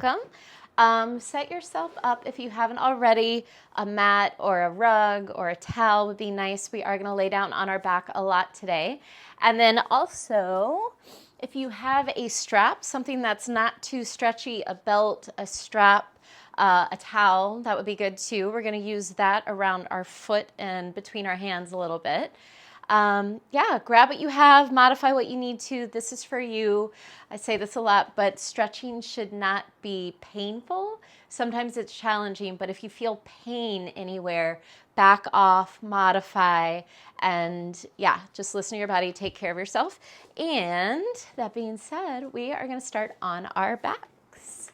welcome. Set yourself up, if you haven't already, a mat or a rug or a towel would be nice. We are going to lay down on our back a lot today. And then also, if you have a strap, something that's not too stretchy, a belt, a strap, a towel, that would be good too. We're going to use that around our foot and between our hands a little bit. Grab what you have, modify what you need to. This is for you. I say this a lot, but stretching should not be painful. Sometimes it's challenging, but if you feel pain anywhere, back off, modify, and just listen to your body, take care of yourself. And that being said, we are going to start on our backs.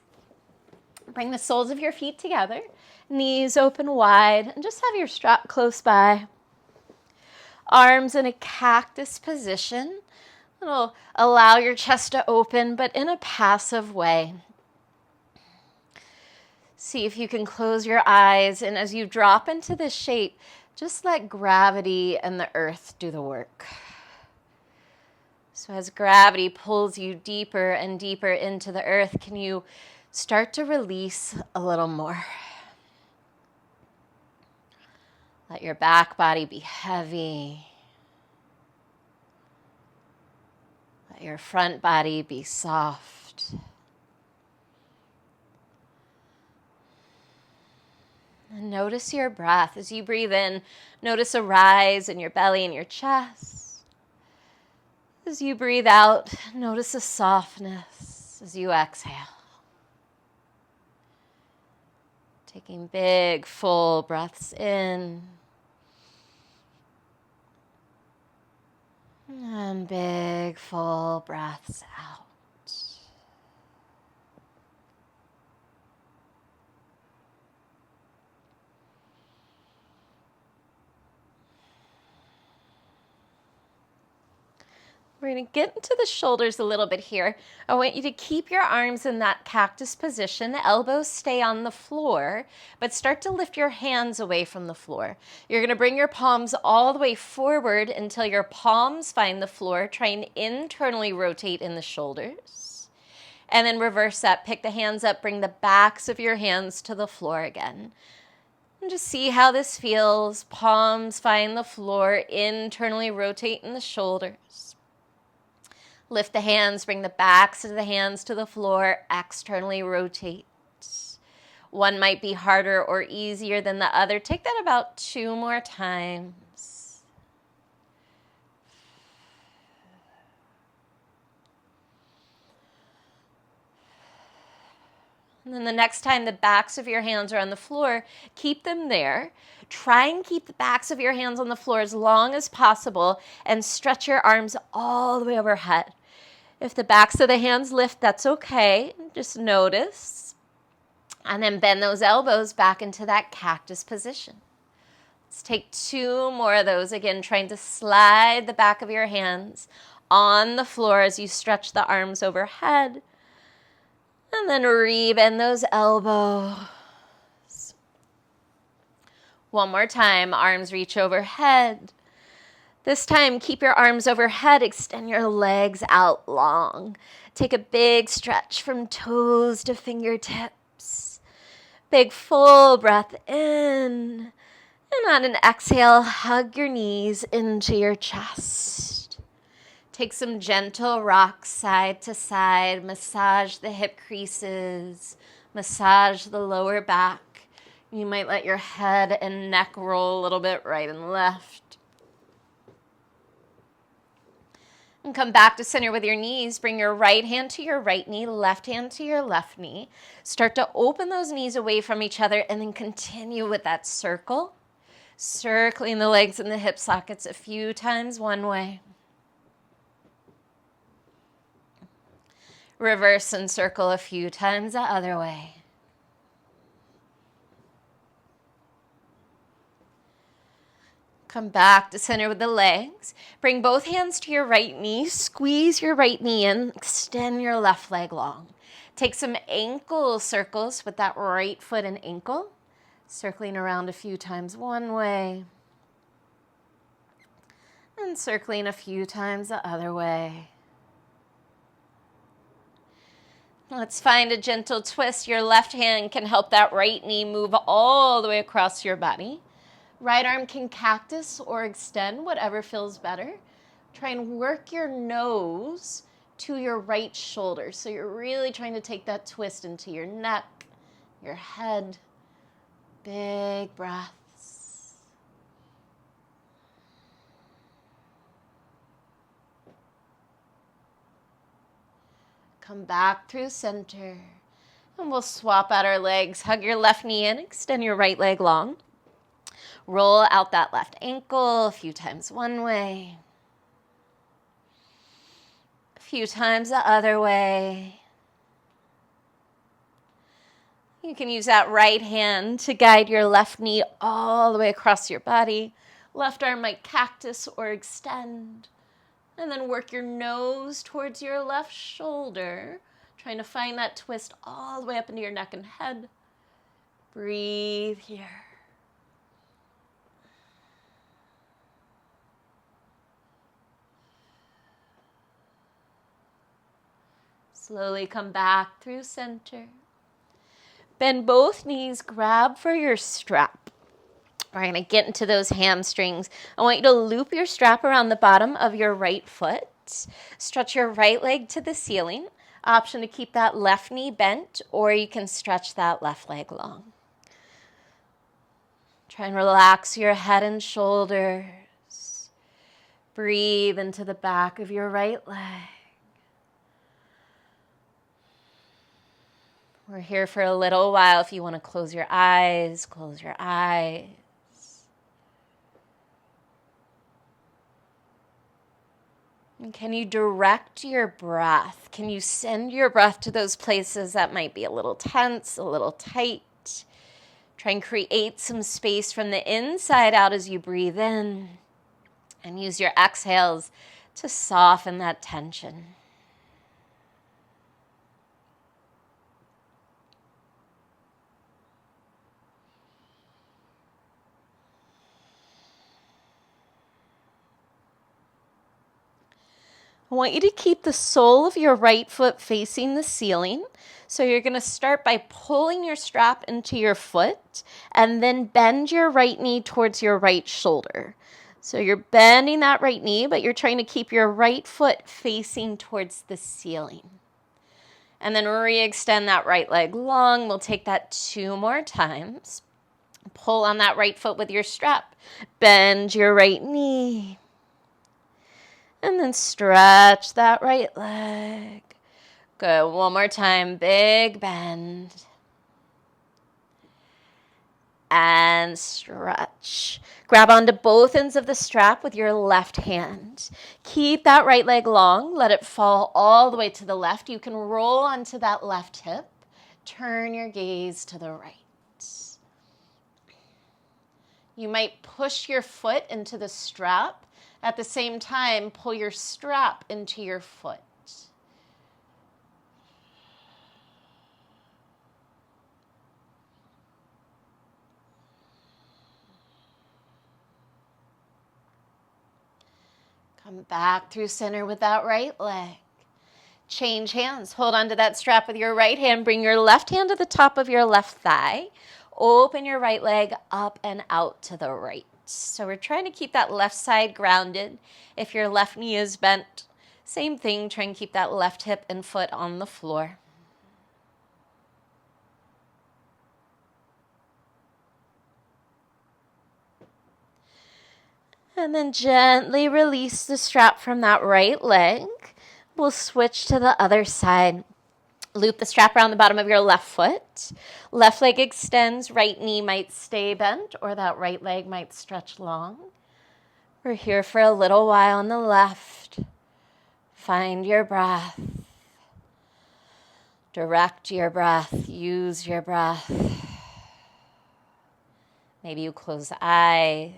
Bring the soles of your feet together, knees open wide, and just have your strap close by. Arms in a cactus position. It'll allow your chest to open, but in a passive way. See if you can close your eyes, and as you drop into this shape, just let gravity and the earth do the work. So as gravity pulls you deeper and deeper into the earth, can you start to release a little more? Let your back body be heavy. Let your front body be soft. And notice your breath. As you breathe in, notice a rise in your belly and your chest. As you breathe out, notice a softness as you exhale. Taking big, full breaths in. And big, full breaths out. We're going to get into the shoulders a little bit here. I want you to keep your arms in that cactus position. Elbows stay on the floor, but start to lift your hands away from the floor. You're going to bring your palms all the way forward until your palms find the floor. Try and internally rotate in the shoulders. And then reverse that. Pick the hands up. Bring the backs of your hands to the floor again. And just see how this feels. Palms find the floor. Internally rotate in the shoulders. Lift the hands, bring the backs of the hands to the floor, externally rotate. One might be harder or easier than the other. Take that about 2 more times. And then the next time the backs of your hands are on the floor, keep them there. Try and keep the backs of your hands on the floor as long as possible and stretch your arms all the way overhead. If the backs of the hands lift, that's okay. Just notice. And then bend those elbows back into that cactus position. Let's take 2 more of those. Again, trying to slide the back of your hands on the floor as you stretch the arms overhead. And then re-bend those elbows. One more time, arms reach overhead. This time, keep your arms overhead, extend your legs out long. Take a big stretch from toes to fingertips. Big full breath in. And on an exhale, hug your knees into your chest. Take some gentle rocks side to side. Massage the hip creases. Massage the lower back. You might let your head and neck roll a little bit right and left. And come back to center with your knees. Bring your right hand to your right knee, left hand to your left knee. Start to open those knees away from each other and then continue with that circle. Circling the legs and the hip sockets a few times one way. Reverse and circle a few times the other way. Come back to center with the legs. Bring both hands to your right knee. Squeeze your right knee in. Extend your left leg long. Take some ankle circles with that right foot and ankle. Circling around a few times one way. And circling a few times the other way. Let's find a gentle twist. Your left hand can help that right knee move all the way across your body. Right arm can cactus or extend, whatever feels better. Try and work your nose to your right shoulder. So you're really trying to take that twist into your neck, your head. Big breaths. Come back through center. And we'll swap out our legs. Hug your left knee in, extend your right leg long. Roll out that left ankle a few times one way. A few times the other way. You can use that right hand to guide your left knee all the way across your body. Left arm might cactus or extend. And then work your nose towards your left shoulder, trying to find that twist all the way up into your neck and head. Breathe here. Slowly come back through center. Bend both knees, grab for your strap. We're going to get into those hamstrings. I want you to loop your strap around the bottom of your right foot. Stretch your right leg to the ceiling. Option to keep that left knee bent, or you can stretch that left leg long. Try and relax your head and shoulders. Breathe into the back of your right leg. We're here for a little while. If you want to close your eyes, close your eyes. And can you direct your breath? Can you send your breath to those places that might be a little tense, a little tight? Try and create some space from the inside out as you breathe in. And use your exhales to soften that tension. I want you to keep the sole of your right foot facing the ceiling. So you're going to start by pulling your strap into your foot and then bend your right knee towards your right shoulder. So you're bending that right knee, but you're trying to keep your right foot facing towards the ceiling. And then re-extend that right leg long. We'll take that 2 more times. Pull on that right foot with your strap. Bend your right knee. And then stretch that right leg. Good. One more time. Big bend. And stretch. Grab onto both ends of the strap with your left hand. Keep that right leg long. Let it fall all the way to the left. You can roll onto that left hip. Turn your gaze to the right. You might push your foot into the strap. At the same time, pull your strap into your foot. Come back through center with that right leg. Change hands. Hold onto that strap with your right hand. Bring your left hand to the top of your left thigh. Open your right leg up and out to the right. So we're trying to keep that left side grounded. If your left knee is bent, same thing, try and keep that left hip and foot on the floor. And then gently release the strap from that right leg. We'll switch to the other side. Loop the strap around the bottom of your left foot. Left leg extends, right knee might stay bent, or that right leg might stretch long. We're here for a little while on the left. Find your breath. Direct your breath. Use your breath. Maybe you close the eyes.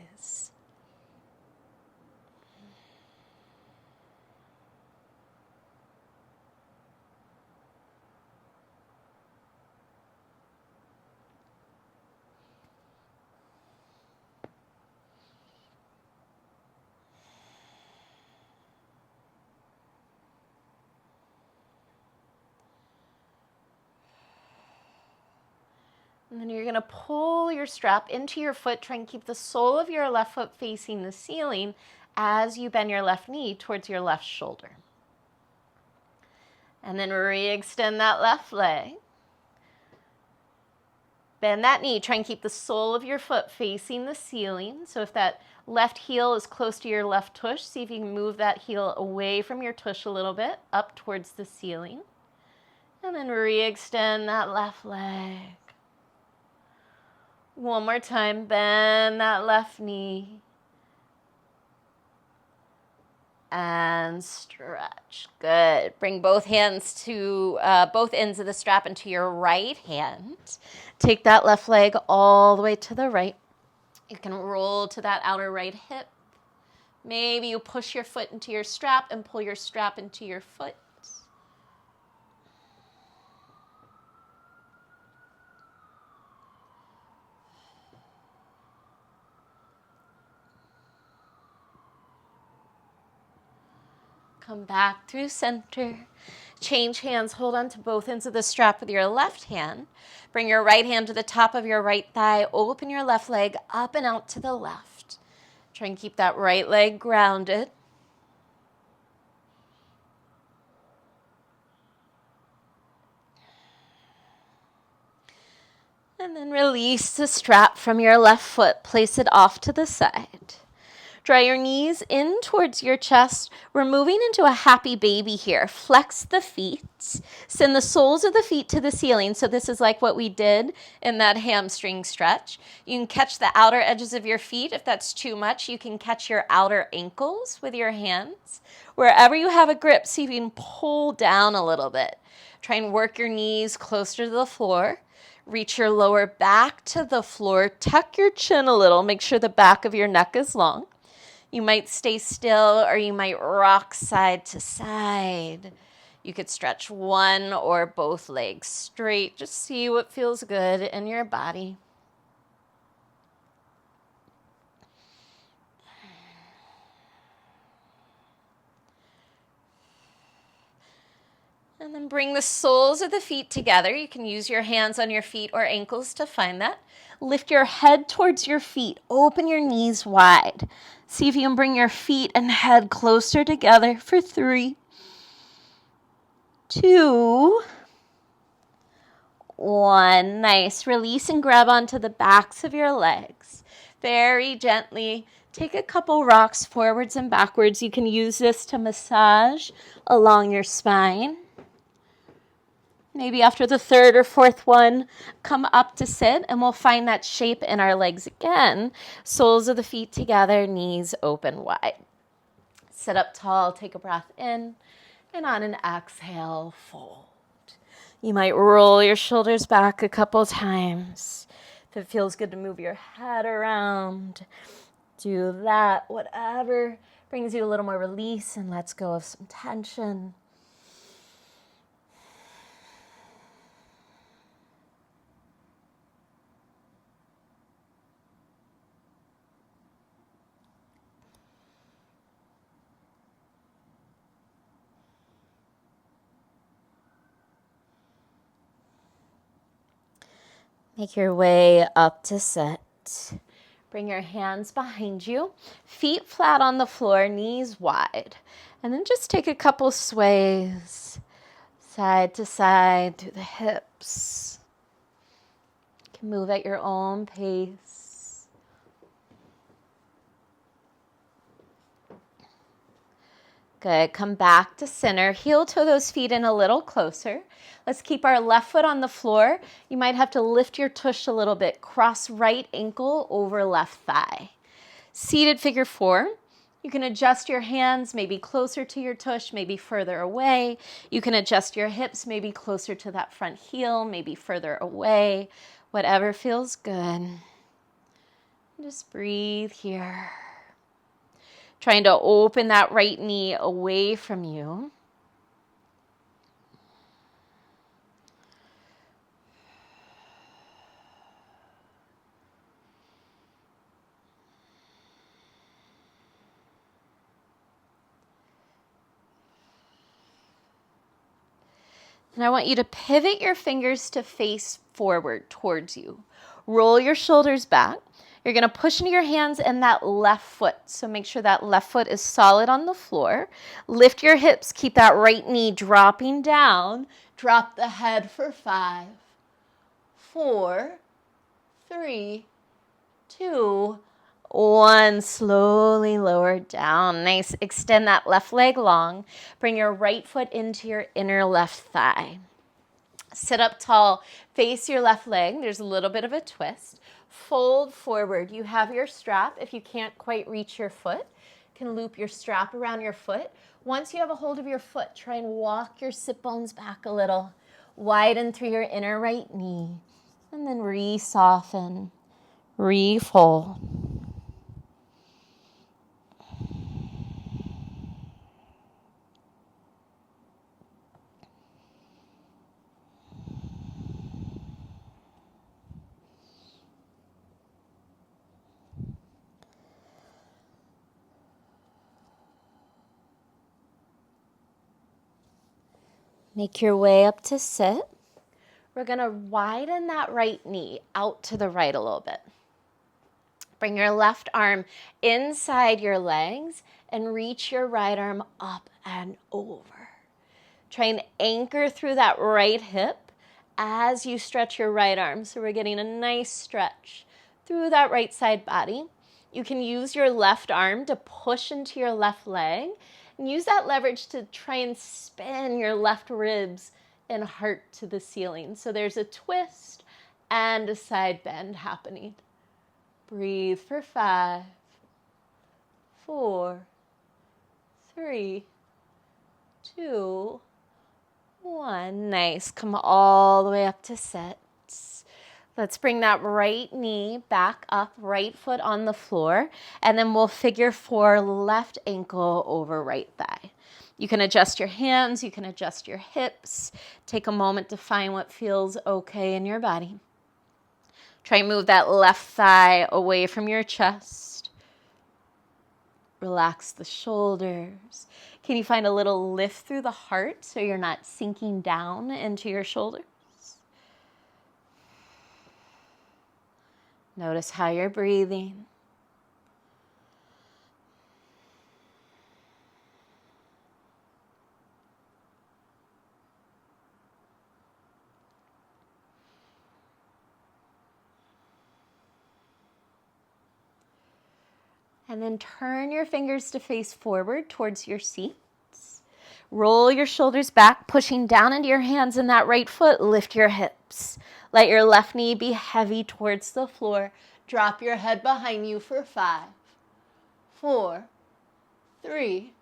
And then you're going to pull your strap into your foot. Try and keep the sole of your left foot facing the ceiling as you bend your left knee towards your left shoulder. And then re-extend that left leg. Bend that knee. Try and keep the sole of your foot facing the ceiling. So if that left heel is close to your left tush, see if you can move that heel away from your tush a little bit, up towards the ceiling. And then re-extend that left leg. One more time, bend that left knee. And stretch. Good. Bring both hands to both ends of the strap into your right hand. Take that left leg all the way to the right. You can roll to that outer right hip. Maybe you push your foot into your strap and pull your strap into your foot. Come back through center. Change hands. Hold on to both ends of the strap with your left hand. Bring your right hand to the top of your right thigh. Open your left leg up and out to the left. Try and keep that right leg grounded. And then release the strap from your left foot. Place it off to the side. Draw your knees in towards your chest. We're moving into a happy baby here. Flex the feet. Send the soles of the feet to the ceiling. So this is like what we did in that hamstring stretch. You can catch the outer edges of your feet. If that's too much, you can catch your outer ankles with your hands. Wherever you have a grip, see if you can pull down a little bit. Try and work your knees closer to the floor. Reach your lower back to the floor. Tuck your chin a little. Make sure the back of your neck is long. You might stay still or you might rock side to side. You could stretch one or both legs straight. Just see what feels good in your body. And then bring the soles of the feet together. You can use your hands on your feet or ankles to find that. Lift your head towards your feet. Open your knees wide. See if you can bring your feet and head closer together for 3, 2, 1. Nice. Release and grab onto the backs of your legs. Very gently. Take a couple rocks forwards and backwards. You can use this to massage along your spine. Maybe after the 3rd or 4th one, come up to sit, and we'll find that shape in our legs again. Soles of the feet together, knees open wide. Sit up tall, take a breath in, and on an exhale, fold. You might roll your shoulders back a couple times. If it feels good to move your head around, do that. Whatever brings you a little more release and lets go of some tension. Make your way up to sit. Bring your hands behind you, feet flat on the floor, knees wide. And then just take a couple sways, side to side, through the hips. You can move at your own pace. Good. Come back to center. Heel toe those feet in a little closer. Let's keep our left foot on the floor. You might have to lift your tush a little bit. Cross right ankle over left thigh. Seated figure 4. You can adjust your hands maybe closer to your tush, maybe further away. You can adjust your hips maybe closer to that front heel, maybe further away. Whatever feels good. Just breathe here. Trying to open that right knee away from you. And I want you to pivot your fingers to face forward towards you. Roll your shoulders back. You're going to push into your hands and that left foot. So make sure that left foot is solid on the floor. Lift your hips. Keep that right knee dropping down. Drop the head for 5, 4, 3, 2, 1. Slowly lower down. Nice. Extend that left leg long. Bring your right foot into your inner left thigh. Sit up tall. Face your left leg. There's a little bit of a twist. Fold forward. You have your strap. If you can't quite reach your foot, you can loop your strap around your foot. Once you have a hold of your foot, try and walk your sit bones back a little. Widen through your inner right knee. And then re-soften. Refold. Make your way up to sit. We're going to widen that right knee out to the right a little bit. Bring your left arm inside your legs and reach your right arm up and over. Try and anchor through that right hip as you stretch your right arm. So we're getting a nice stretch through that right side body. You can use your left arm to push into your left leg and use that leverage to try and spin your left ribs and heart to the ceiling. So there's a twist and a side bend happening. Breathe for 5, 4, 3, 2, 1. Nice. Come all the way up to sit. Let's bring that right knee back up, right foot on the floor, and then we'll figure 4, left ankle over right thigh. You can adjust your hands, you can adjust your hips. Take a moment to find what feels okay in your body. Try and move that left thigh away from your chest. Relax the shoulders. Can you find a little lift through the heart so you're not sinking down into your shoulders? Notice how you're breathing. And then turn your fingers to face forward towards your seats. Roll your shoulders back, pushing down into your hands and that right foot. Lift your hips. Let your left knee be heavy towards the floor. Drop your head behind you for 5, 4, 3,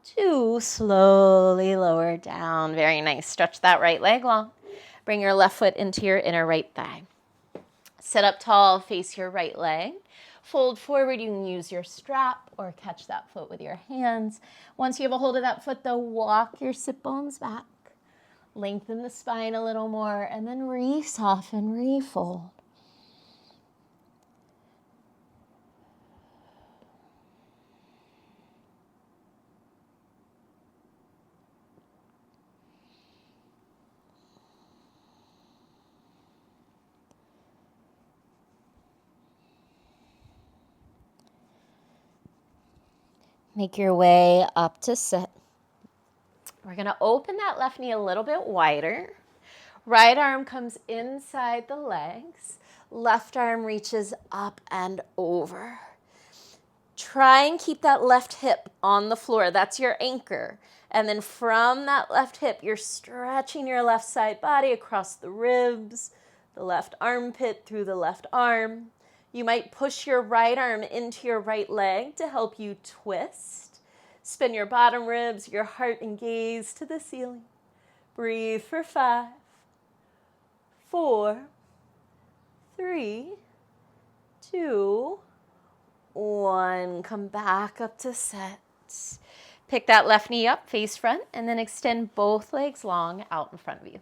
2. Slowly lower down. Very nice. Stretch that right leg long. Bring your left foot into your inner right thigh. Sit up tall, face your right leg. Fold forward. You can use your strap or catch that foot with your hands. Once you have a hold of that foot, though, walk your sit bones back. Lengthen the spine a little more, and then re-soften, refold. Make your way up to sit. We're going to open that left knee a little bit wider. Right arm comes inside the legs. Left arm reaches up and over. Try and keep that left hip on the floor. That's your anchor. And then from that left hip, you're stretching your left side body across the ribs, the left armpit through the left arm. You might push your right arm into your right leg to help you twist. Spin your bottom ribs, your heart and gaze to the ceiling. Breathe for 5, 4, 3, 2, 1. Come back up to sit. Pick that left knee up, face front, and then extend both legs long out in front of you.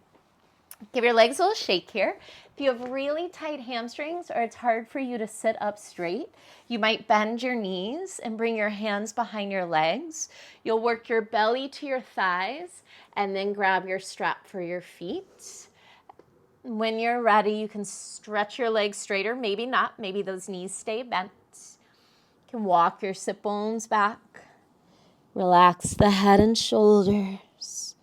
Give your legs a little shake here. If you have really tight hamstrings or it's hard for you to sit up straight, you might bend your knees and bring your hands behind your legs. You'll work your belly to your thighs and then grab your strap for your feet. When you're ready, you can stretch your legs straighter, maybe not, maybe those knees stay bent. You can walk your sit bones back. Relax the head and shoulders.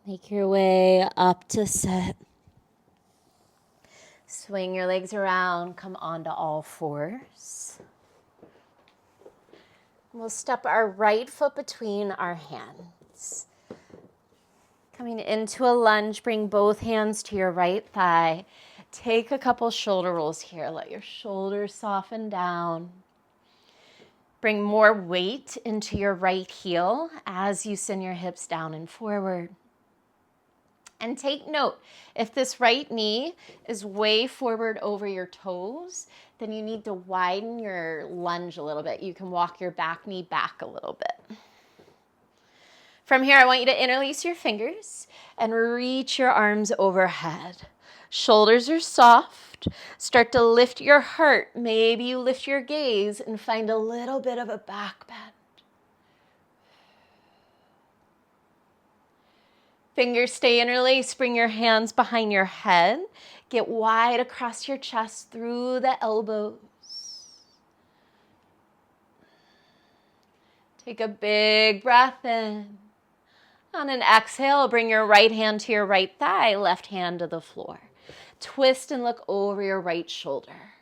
Make your way up to sit. Swing your legs around, come onto all fours. We'll step our right foot between our hands. Coming into a lunge, bring both hands to your right thigh. Take a couple shoulder rolls here. Let your shoulders soften down. Bring more weight into your right heel as you send your hips down and forward. And take note, if this right knee is way forward over your toes, then you need to widen your lunge a little bit. You can walk your back knee back a little bit. From here, I want you to interlace your fingers and reach your arms overhead. Shoulders are soft. Start to lift your heart. Maybe you lift your gaze and find a little bit of a back bend. Fingers stay interlaced. Bring your hands behind your head. Get wide across your chest through the elbows. Take a big breath in. On an exhale, bring your right hand to your right thigh, left hand to the floor. Twist and look over your right shoulder.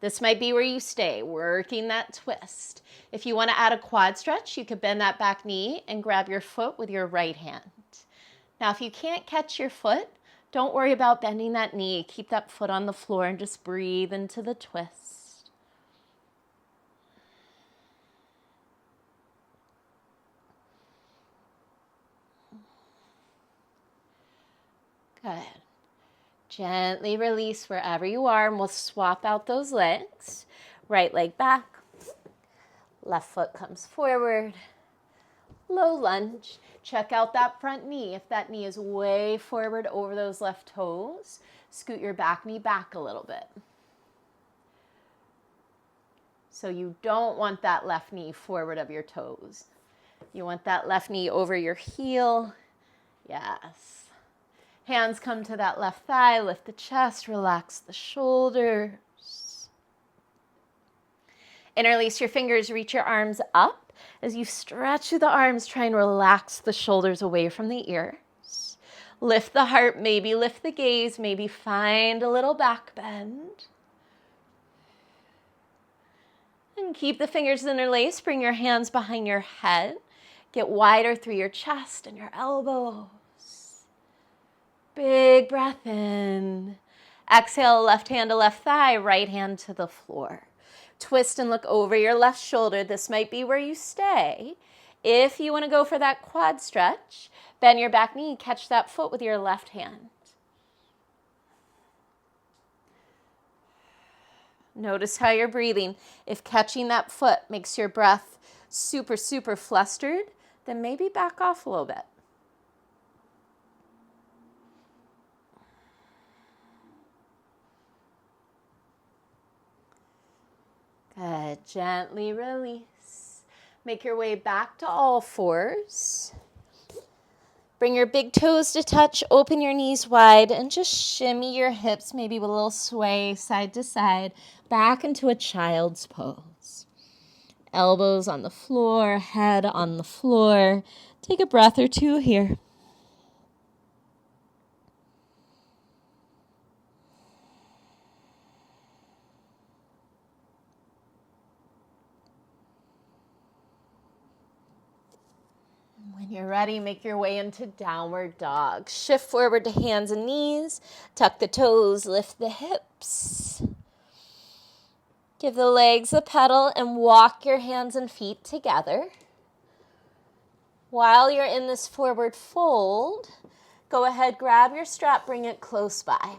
This might be where you stay, working that twist. If you want to add a quad stretch, you could bend that back knee and grab your foot with your right hand. Now, if you can't catch your foot, don't worry about bending that knee. Keep that foot on the floor and just breathe into the twist. Good. Gently release wherever you are, and we'll swap out those legs. Right leg back. Left foot comes forward. Low lunge. Check out that front knee. If that knee is way forward over those left toes, scoot your back knee back a little bit. So you don't want that left knee forward of your toes. You want that left knee over your heel. Yes. Hands come to that left thigh. Lift the chest. Relax the shoulders. Interlace your fingers. Reach your arms up. As you stretch through the arms, try and relax the shoulders away from the ears. Lift the heart, maybe lift the gaze, maybe find a little back bend. And keep the fingers interlaced. Bring your hands behind your head. Get wider through your chest and your elbows. Big breath in. Exhale, left hand to left thigh, right hand to the floor. Twist and look over your left shoulder. This might be where you stay. If you want to go for that quad stretch, bend your back knee, catch that foot with your left hand. Notice how you're breathing. If catching that foot makes your breath super, super flustered, then maybe back off a little bit. Good. Gently release. Make your way back to all fours. Bring your big toes to touch. Open your knees wide and just shimmy your hips, maybe with a little sway side to side, back into a child's pose. Elbows on the floor, head on the floor. Take a breath or two here. When you're ready, make your way into downward dog. Shift forward to hands and knees. Tuck the toes, lift the hips. Give the legs a pedal and walk your hands and feet together. While you're in this forward fold, go ahead, grab your strap, bring it close by.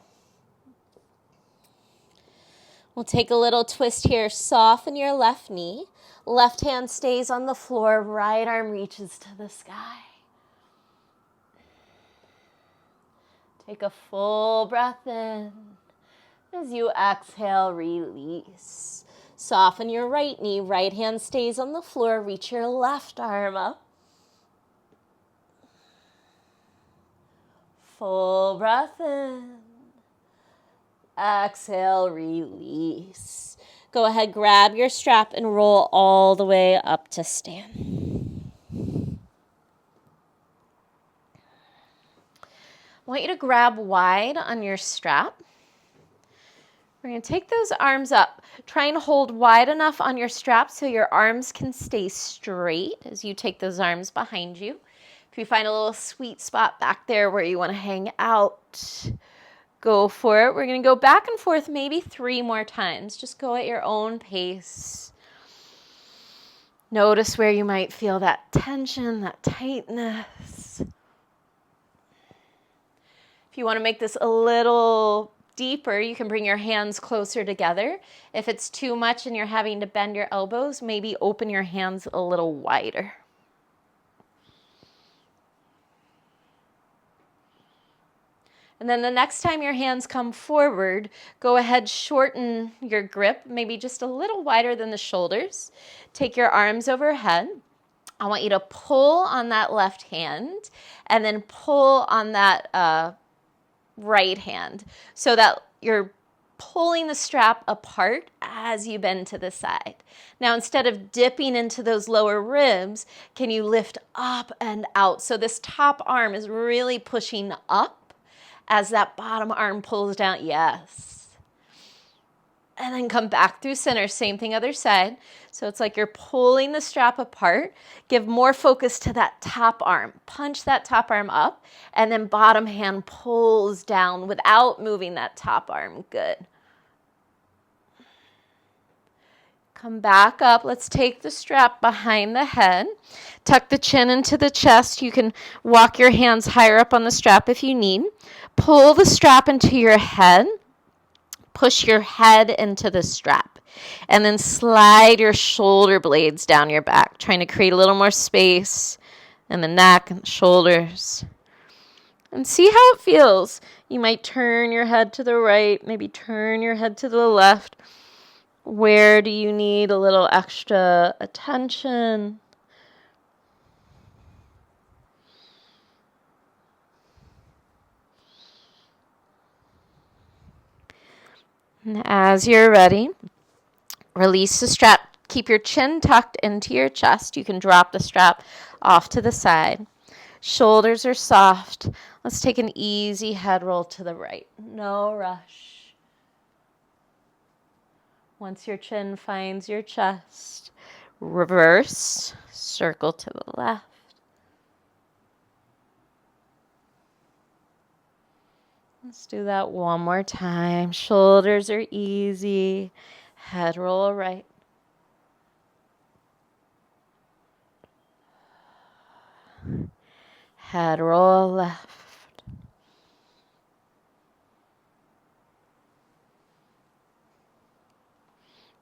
We'll take a little twist here. Soften your left knee. Left hand stays on the floor. Right arm reaches to the sky. Take a full breath in. As you exhale, release. Soften your right knee. Right hand stays on the floor. Reach your left arm up. Full breath in. Exhale, release. Go ahead, grab your strap and roll all the way up to stand. I want you to grab wide on your strap. We're going to take those arms up. Try and hold wide enough on your strap so your arms can stay straight as you take those arms behind you. If you find a little sweet spot back there where you want to hang out, go for it. We're going to go back and forth maybe 3 more times. Just go at your own pace. Notice where you might feel that tension, that tightness. If you want to make this a little deeper, you can bring your hands closer together. If it's too much and you're having to bend your elbows, maybe open your hands a little wider. And then the next time your hands come forward, go ahead, shorten your grip, maybe just a little wider than the shoulders. Take your arms overhead. I want you to pull on that left hand and then pull on that right hand so that you're pulling the strap apart as you bend to the side. Now, instead of dipping into those lower ribs, can you lift up and out? So this top arm is really pushing up as that bottom arm pulls down. Yes. And then come back through center. Same thing other side. So it's like you're pulling the strap apart. Give more focus to that top arm. Punch that top arm up, and then bottom hand pulls down without moving that top arm. Good. Come back up. Let's take the strap behind the head. Tuck the chin into the chest. You can walk your hands higher up on the strap if you need. Pull the strap into your head. Push your head into the strap. And then slide your shoulder blades down your back, trying to create a little more space in the neck and the shoulders. And see how it feels. You might turn your head to the right, maybe turn your head to the left. Where do you need a little extra attention? And as you're ready, release the strap. Keep your chin tucked into your chest. You can drop the strap off to the side. Shoulders are soft. Let's take an easy head roll to the right. No rush. Once your chin finds your chest, reverse, circle to the left. Let's do that one more time. Shoulders are easy. Head roll right. Head roll left.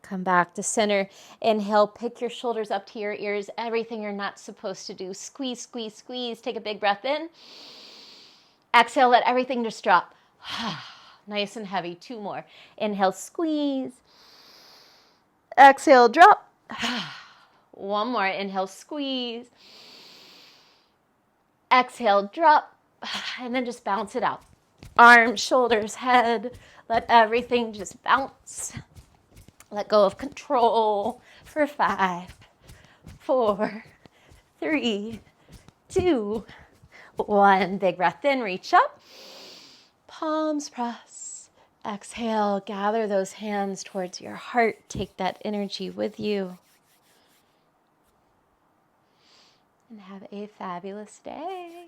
Come back to center. Inhale, pick your shoulders up to your ears. Everything you're not supposed to do. Squeeze, squeeze, squeeze. Take a big breath in. Exhale, let everything just drop. Nice and heavy. 2 more. Inhale, squeeze. Exhale, drop. 1 more. Inhale, squeeze. Exhale, drop. And then just bounce it out. Arms, shoulders, head. Let everything just bounce. Let go of control for 5, 4, 3, 2, 1. Big breath in, reach up. Palms press. Exhale, gather those hands towards your heart. Take that energy with you. and have a fabulous day.